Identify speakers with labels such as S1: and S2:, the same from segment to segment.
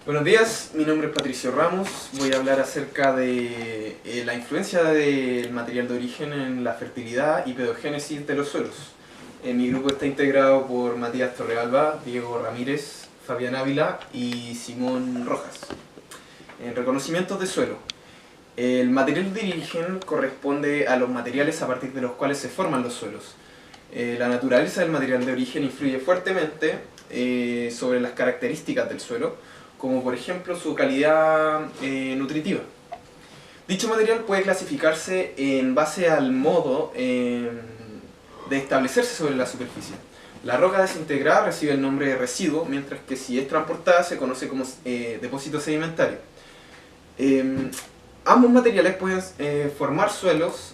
S1: Buenos días, mi nombre es Patricio Ramos. Voy a hablar acerca de la influencia del material de origen en la fertilidad y pedogénesis de los suelos. Mi grupo está integrado por Matías Torrealba, Diego Ramírez, Fabián Ávila y Simón Rojas. En reconocimientos de suelo. El material de origen corresponde a los materiales a partir de los cuales se forman los suelos. La naturaleza del material de origen influye fuertemente sobre las características del suelo, como por ejemplo su calidad nutritiva. Dicho material puede clasificarse en base al modo de establecerse sobre la superficie. La roca desintegrada recibe el nombre de residuo, mientras que si es transportada se conoce como depósito sedimentario. Ambos materiales pueden formar suelos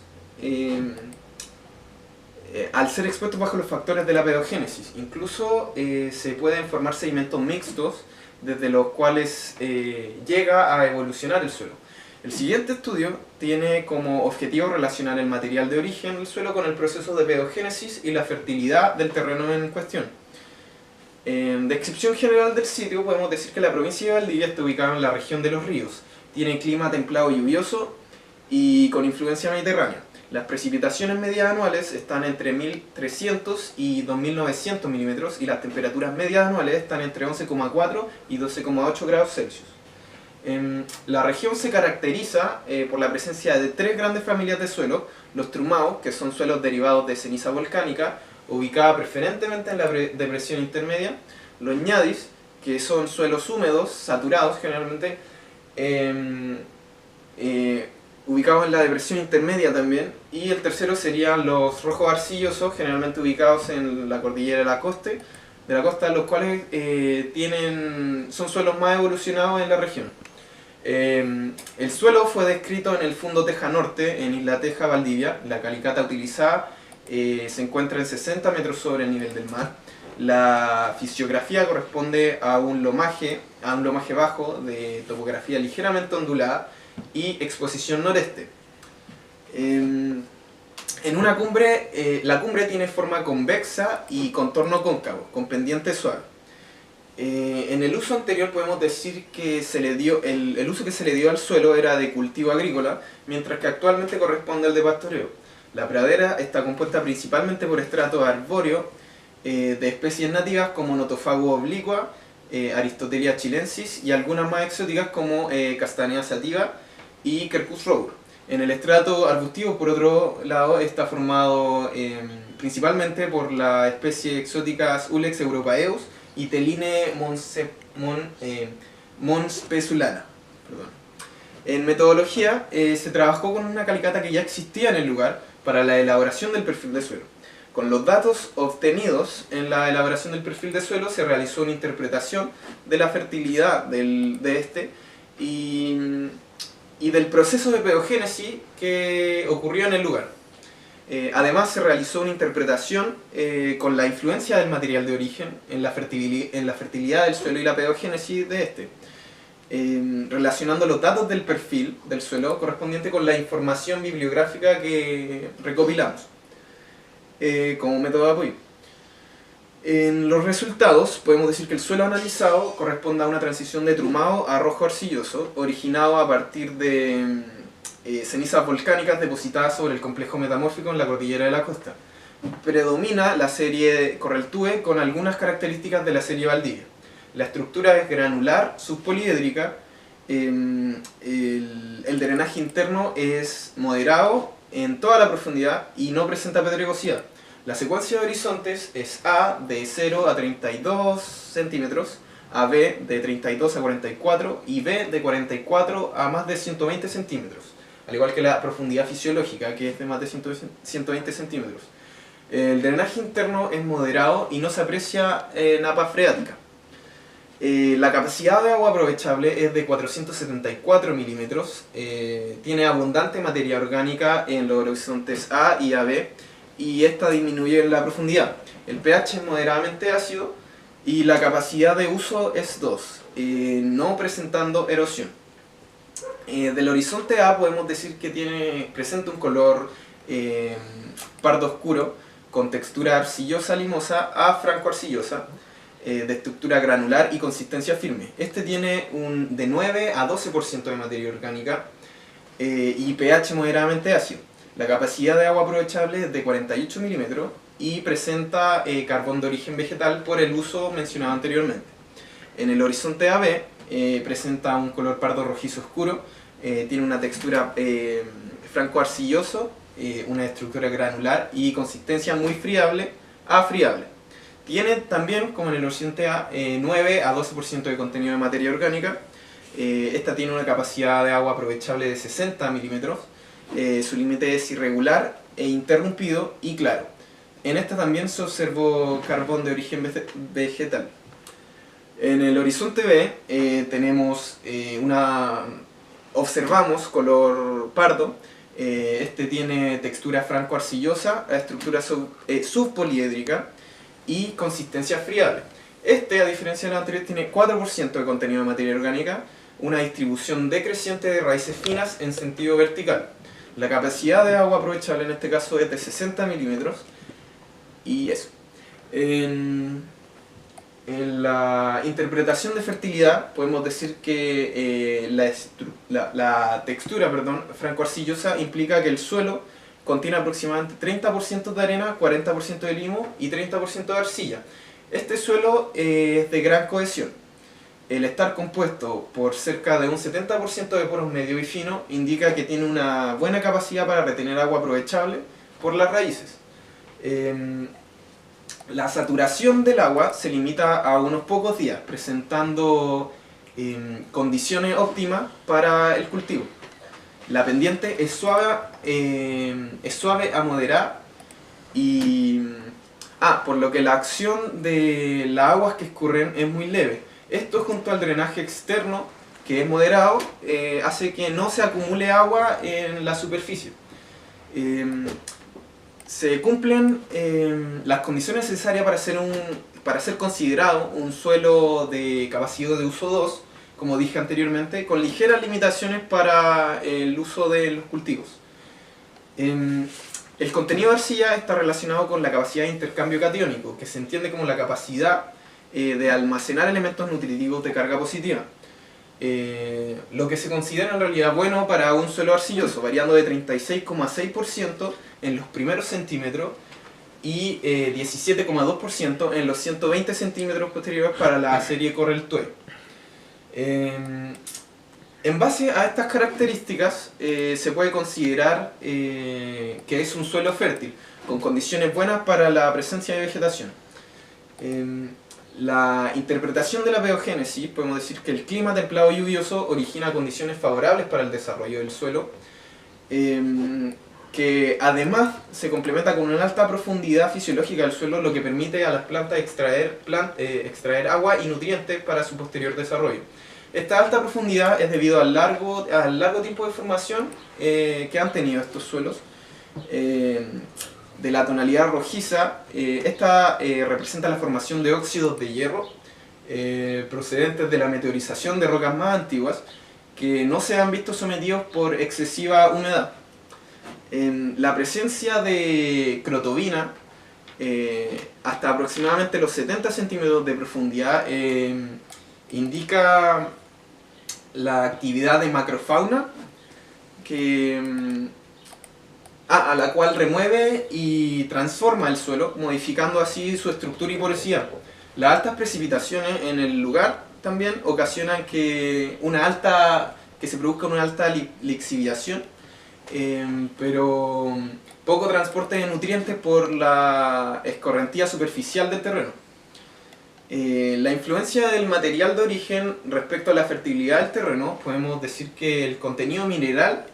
S1: al ser expuestos bajo los factores de la pedogénesis. Incluso se pueden formar sedimentos mixtos desde los cuales llega a evolucionar el suelo. El siguiente estudio tiene como objetivo relacionar el material de origen del suelo con el proceso de pedogénesis y la fertilidad del terreno en cuestión. Descripción general del sitio, podemos decir que la provincia de Valdivia está ubicada en la región de los ríos. Tiene clima templado lluvioso y con influencia mediterránea. Las precipitaciones medias anuales están entre 1300 y 2900 milímetros y las temperaturas medias anuales están entre 11,4 y 12,8 grados Celsius. La región se caracteriza por la presencia de tres grandes familias de suelos: los trumados, que son suelos derivados de ceniza volcánica, ubicada preferentemente en la depresión intermedia; los ñadis, que son suelos húmedos, saturados generalmente, ubicados en la depresión intermedia también; y el tercero serían los rojos arcillosos, generalmente ubicados en la cordillera de la costa, los cuales son suelos más evolucionados en la región. El suelo fue descrito en el Fundo Teja Norte, en Isla Teja, Valdivia. La calicata utilizada se encuentra en 60 metros sobre el nivel del mar. La fisiografía corresponde a un lomaje bajo de topografía ligeramente ondulada y exposición noreste. En una cumbre, la cumbre tiene forma convexa y contorno cóncavo, con pendiente suave. En el uso anterior podemos decir que el uso que se le dio al suelo era de cultivo agrícola, mientras que actualmente corresponde al de pastoreo. La pradera está compuesta principalmente por estratos arbóreos de especies nativas como Nothofagus obliqua, Aristotelia chilensis y algunas más exóticas como Castanea sativa y Quercus robur. En el estrato arbustivo, por otro lado, está formado principalmente por la especie exóticas Ulex europaeus y Teline monspesulana. En metodología se trabajó con una calicata que ya existía en el lugar para la elaboración del perfil de suelo. Con los datos obtenidos en la elaboración del perfil de suelo se realizó una interpretación de la fertilidad de este y del proceso de pedogénesis que ocurrió en el lugar. Además se realizó una interpretación con la influencia del material de origen en la fertilidad del suelo y la pedogénesis de este, relacionando los datos del perfil del suelo correspondiente con la información bibliográfica que recopilamos como método de apoyo. En los resultados podemos decir que el suelo analizado corresponde a una transición de trumado a rojo arcilloso, originado a partir de cenizas volcánicas depositadas sobre el complejo metamórfico en la cordillera de la costa. Predomina la serie Correltue con algunas características de la serie Valdivia. La estructura es granular, subpoliédrica, el drenaje interno es moderado en toda la profundidad y no presenta pedregosidad. La secuencia de horizontes es A de 0 a 32 centímetros, AB de 32 a 44 y B de 44 a más de 120 centímetros, al igual que la profundidad fisiológica, que es de más de 120 centímetros. El drenaje interno es moderado y no se aprecia napa freática. La capacidad de agua aprovechable es de 474 milímetros, tiene abundante materia orgánica en los horizontes A y AB, y esta disminuye en la profundidad. El pH es moderadamente ácido y la capacidad de uso es 2, no presentando erosión. Del horizonte A podemos decir que presenta un color pardo oscuro con textura arcillosa limosa a franco arcillosa. de estructura granular y consistencia firme. Este tiene un de 9 a 12% de materia orgánica y pH moderadamente ácido. La capacidad de agua aprovechable es de 48 milímetros y presenta carbón de origen vegetal por el uso mencionado anteriormente. En el horizonte AB presenta un color pardo rojizo oscuro, tiene una textura franco-arcilloso, una estructura granular y consistencia muy friable a friable. Tiene también, como en el horizonte A, 9 a 12% de contenido de materia orgánica. Esta tiene una capacidad de agua aprovechable de 60 milímetros. Su límite es irregular e interrumpido y claro. En esta también se observó carbón de origen vegetal. En el horizonte B observamos color pardo. Este tiene textura franco-arcillosa, estructura subpoliédrica y consistencia friable. A diferencia de los anteriores, tiene 4% de contenido de materia orgánica, una distribución decreciente de raíces finas en sentido vertical. La capacidad de agua aprovechable en este caso es de 60 milímetros y eso. En la interpretación de fertilidad podemos decir que la textura franco-arcillosa implica que el suelo contiene aproximadamente 30% de arena, 40% de limo y 30% de arcilla. Este suelo es de gran cohesión. El estar compuesto por cerca de un 70% de poros medio y fino indica que tiene una buena capacidad para retener agua aprovechable por las raíces. La saturación del agua se limita a unos pocos días, presentando condiciones óptimas para el cultivo. La pendiente es suave a moderada y por lo que la acción de las aguas que escurren es muy leve. Esto junto al drenaje externo, que es moderado, hace que no se acumule agua en la superficie. Se cumplen las condiciones necesarias para ser considerado un suelo de capacidad de uso 2, como dije anteriormente, con ligeras limitaciones para el uso de los cultivos. El contenido de arcilla está relacionado con la capacidad de intercambio catiónico, que se entiende como la capacidad de almacenar elementos nutritivos de carga positiva. Lo que se considera en realidad bueno para un suelo arcilloso, variando de 36,6% en los primeros centímetros y 17,2% en los 120 centímetros posteriores para la serie Correll Tue. En base a estas características se puede considerar que es un suelo fértil, con condiciones buenas para la presencia de vegetación. La interpretación de la peogénesis, podemos decir que el clima templado lluvioso origina condiciones favorables para el desarrollo del suelo, que además se complementa con una alta profundidad fisiológica del suelo, lo que permite a las plantas extraer agua y nutrientes para su posterior desarrollo. Esta alta profundidad es debido al largo tiempo de formación que han tenido estos suelos. De la tonalidad rojiza, esta representa la formación de óxidos de hierro procedentes de la meteorización de rocas más antiguas que no se han visto sometidos por excesiva humedad. La presencia de crotobina hasta aproximadamente los 70 centímetros de profundidad indica la actividad de macrofauna a la cual remueve y transforma el suelo, modificando así su estructura y porosidad. Las altas precipitaciones en el lugar también ocasionan que se produzca una alta lixiviación, pero poco transporte de nutrientes por la escorrentía superficial del terreno. La influencia del material de origen respecto a la fertilidad del terreno, podemos decir que el contenido mineral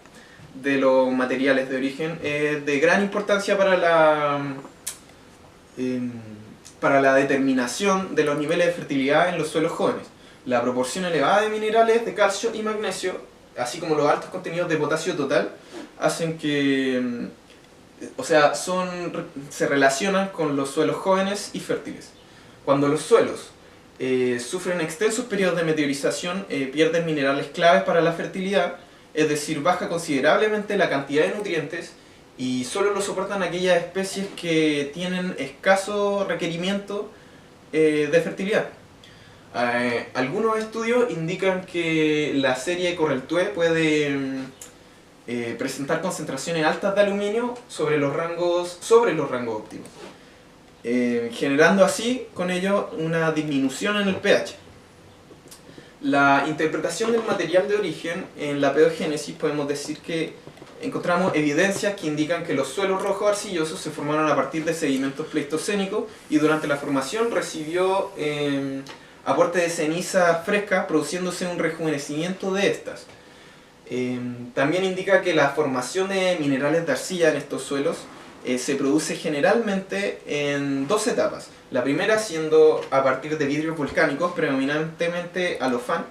S1: de los materiales de origen es de gran importancia para la determinación de los niveles de fertilidad en los suelos jóvenes. La proporción elevada de minerales de calcio y magnesio, así como los altos contenidos de potasio total, hacen que, se relacionan con los suelos jóvenes y fértiles. Cuando los suelos sufren extensos periodos de meteorización, pierden minerales claves para la fertilidad, es decir, baja considerablemente la cantidad de nutrientes y solo lo soportan aquellas especies que tienen escaso requerimiento de fertilidad. Algunos estudios indican que la serie Correltue puede presentar concentraciones altas de aluminio sobre los rangos óptimos, generando así con ello una disminución en el pH. La interpretación del material de origen en la peogénesis podemos decir que encontramos evidencias que indican que los suelos rojos arcillosos se formaron a partir de sedimentos pleistocénicos y durante la formación recibió aporte de ceniza fresca, produciéndose un rejuvenecimiento de estas. También indica que la formación de minerales de arcilla en estos suelos se produce generalmente en dos etapas. La primera siendo a partir de vidrios volcánicos, predominantemente alofán.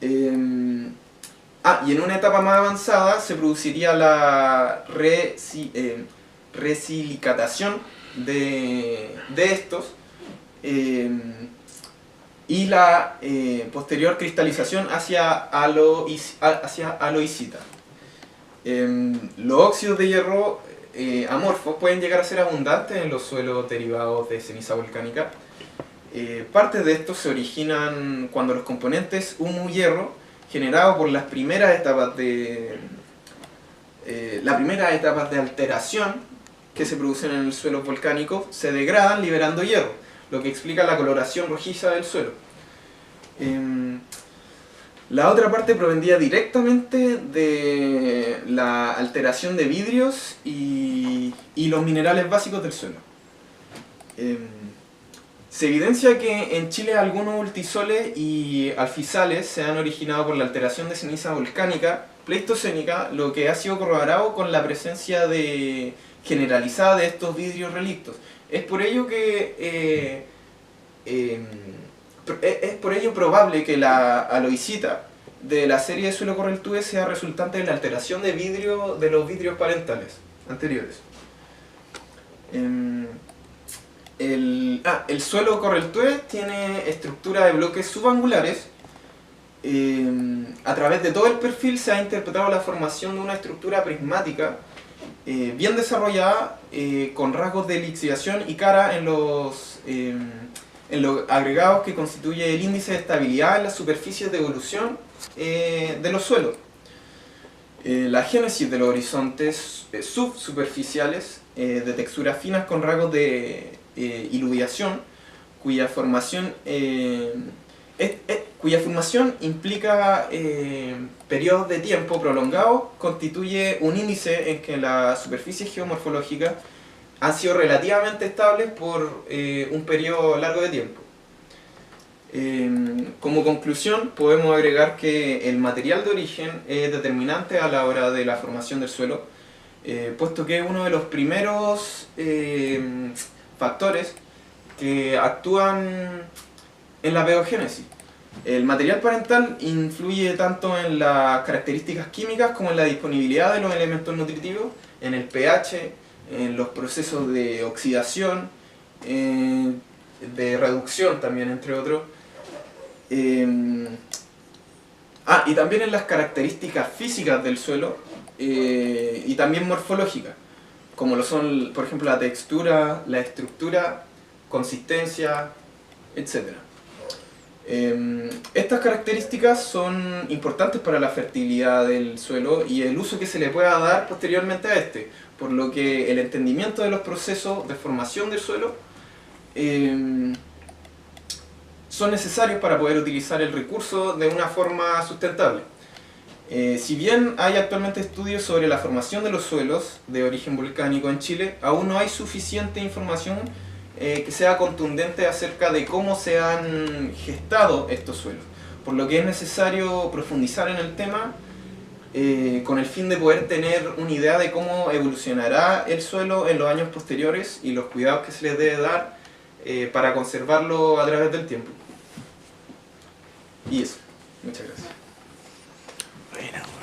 S1: Y en una etapa más avanzada se produciría la resilicatación de estos y la posterior cristalización hacia aloicita. Los óxidos de hierro amorfos pueden llegar a ser abundantes en los suelos derivados de ceniza volcánica. Parte de estos se originan cuando los componentes humo-hierro, generados por las primeras etapas de alteración que se producen en el suelo volcánico, se degradan liberando hierro, lo que explica la coloración rojiza del suelo. La otra parte provendría directamente de la alteración de vidrios y los minerales básicos del suelo. Se evidencia que en Chile algunos ultisoles y alfizales se han originado por la alteración de ceniza volcánica pleistocénica, lo que ha sido corroborado con la presencia generalizada de estos vidrios relictos. Es por ello probable que la aloicita de la serie de suelo Correltue sea resultante de la alteración de los vidrios parentales anteriores. El suelo Correltue tiene estructura de bloques subangulares. A través de todo el perfil se ha interpretado la formación de una estructura prismática bien desarrollada, con rasgos de lixiviación y cara en los agregados que constituye el índice de estabilidad en las superficies de evolución de los suelos. La génesis de los horizontes subsuperficiales de texturas finas con rasgos de iluviación, cuya formación implica periodos de tiempo prolongados, constituye un índice en que las superficies geomorfológicas han sido relativamente estables por un periodo largo de tiempo. Como conclusión, podemos agregar que el material de origen es determinante a la hora de la formación del suelo, puesto que es uno de los primeros factores que actúan en la peogénesis. El material parental influye tanto en las características químicas como en la disponibilidad de los elementos nutritivos, en el pH, en los procesos de oxidación, de reducción también, entre otros. Y también en las características físicas del suelo y también morfológicas, como lo son, por ejemplo, la textura, la estructura, consistencia, etc. Estas características son importantes para la fertilidad del suelo y el uso que se le pueda dar posteriormente a este, por lo que el entendimiento de los procesos de formación del suelo son necesarios para poder utilizar el recurso de una forma sustentable. Si bien hay actualmente estudios sobre la formación de los suelos de origen volcánico en Chile, aún no hay suficiente información que sea contundente acerca de cómo se han gestado estos suelos, por lo que es necesario profundizar en el tema con el fin de poder tener una idea de cómo evolucionará el suelo en los años posteriores y los cuidados que se les debe dar para conservarlo a través del tiempo. Y eso, muchas gracias.
S2: Bueno.